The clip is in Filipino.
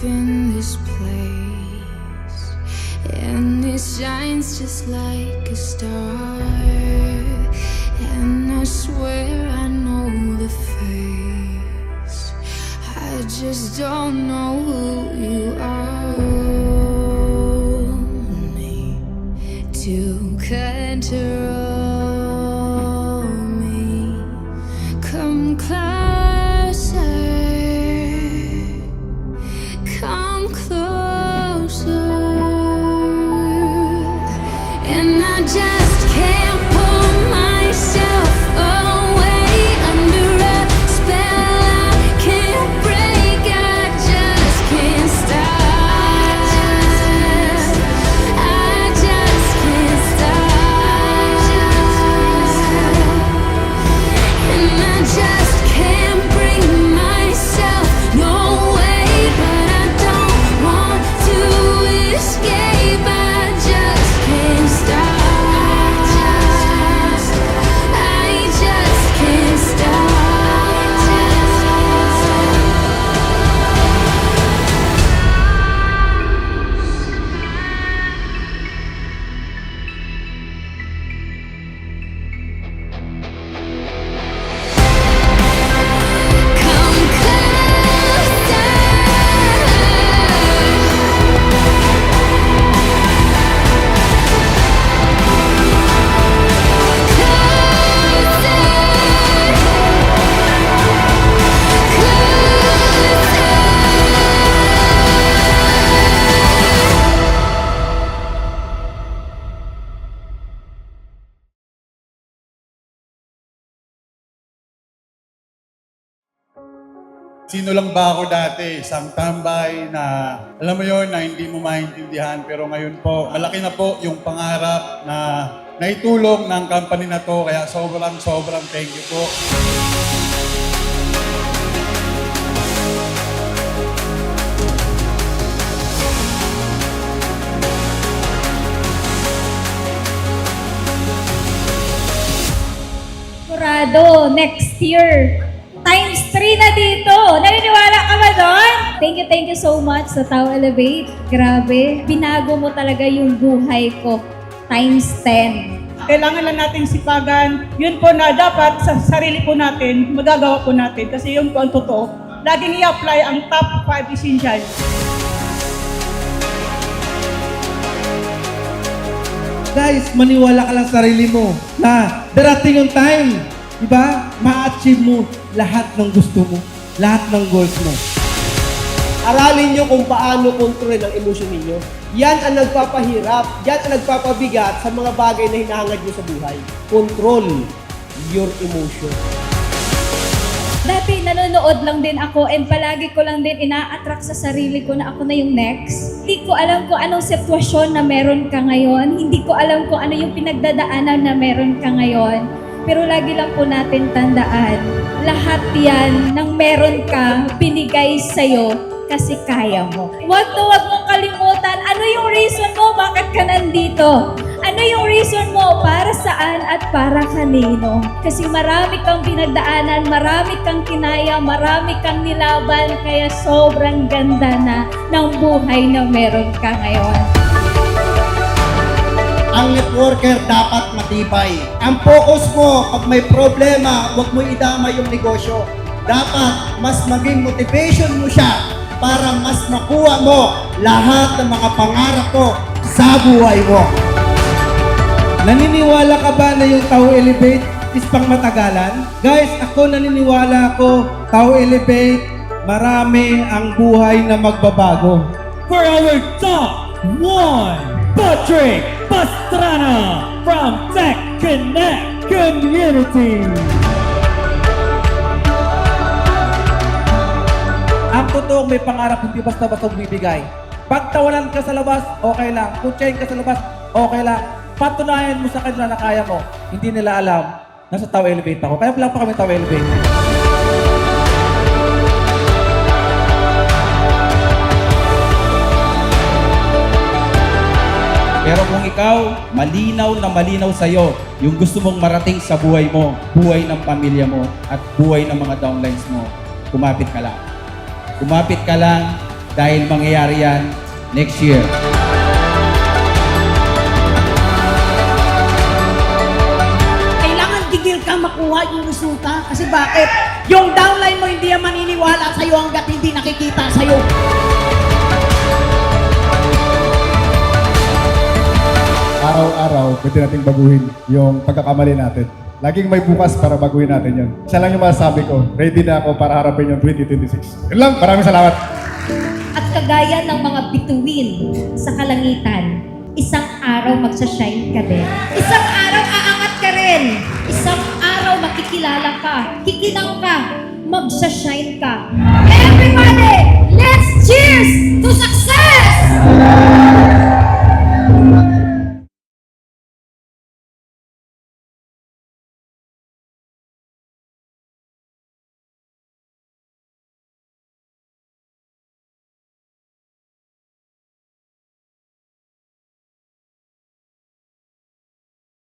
in this place, and it shines just like a star. And I swear I know the face, I just don't know who you are. Only to control me. Come closer, come closer, and I just can't pull myself away under a spell I can't break. I just can't stop. I just can't stop, and I just can't bring myself no way, but I don't want to escape. I just can't stop. I just can't stop. Come Sino lang ba ako dati? Isang tambay na, alam mo yon na hindi mo maintindihan. Pero ngayon po, malaki na po yung pangarap na naitulong ng company na to. Kaya sobrang thank you po. Sigurado, next year, times 3 na dito. Naniniwala ka ba doon? Thank you so much sa Tao Elevate. Grabe, binago mo talaga yung buhay ko. Times 10. Kailangan lang nating sipagan. Yun po na dapat sa sarili po natin, magagawa po natin. Kasi yun po ang totoo. Laging i-apply ang top 5 essentials. Guys, maniwala ka lang sa sarili mo na darating yung time, di ba? Ma-achieve mo lahat ng gusto mo, lahat ng goals mo. Aralin nyo kung paano kontrolin ang emosyon ninyo. Yan ang nagpapahirap, yan ang nagpapabigat sa mga bagay na hinahangad nyo sa buhay. Control your emotion. Dati nanonood lang din ako and palagi ko lang din ina-attract sa sarili ko na ako na yung next. Hindi ko alam kung anong sitwasyon na meron ka ngayon. Hindi ko alam kung ano yung pinagdadaanan na meron ka ngayon. Pero lagi lang po natin tandaan, lahat yan ng meron ka, binigay sa'yo kasi kaya mo. Huwag mong kalimutan, ano yung reason mo, bakit ka nandito? Ano yung reason mo, para saan at para kanino? Kasi marami kang pinagdaanan, marami kang kinaya, marami kang nilaban, kaya sobrang ganda na ng buhay na meron ka ngayon. Ang networker dapat matibay. Ang focus mo, pag may problema, huwag mo idama yung negosyo. Dapat mas maging motivation mo siya para mas makuha mo lahat ng mga pangarap mo sa buhay mo. Naniniwala ka ba na yung Tao Elevate is pang matagalan? Guys, ako naniniwala ako, Tao Elevate, marami ang buhay na magbabago. For our top 1, Patrick Pastrana from Tech Connect Community. Ang totoong may pangarap, hindi basta-basta bibigay. Pag tawanan ka sa labas, okay lang. Kutsahin ka sa labas, okay lang. Patunayan mo sa kanila na kaya mo. Hindi nila alam, nasa Tao Elevate ako. Kaya lang pa kami Tao Elevate. Pero kung ikaw, malinaw na malinaw sa'yo yung gusto mong marating sa buhay mo, buhay ng pamilya mo, at buhay ng mga downlines mo, kumapit ka lang. Kumapit ka lang, dahil mangyayari yan next year. Kailangan tigil ka makuha yung resulta. Kasi bakit? Yung downline mo hindi yan maniniwala sa'yo hanggat hindi nakikita sa'yo. Araw-araw, pwede nating baguhin yung pagkakamali natin. Laging may bukas para baguhin natin yun. Isa lang yung masasabi ko, ready na ako para harapin yung 2026. Yun lang, maraming salamat. At kagaya ng mga bituin sa kalangitan, isang araw magsashine ka din. Isang araw aangat ka rin. Isang araw makikilala ka, kikinang ka, magsashine ka. Everybody, let's cheers to success!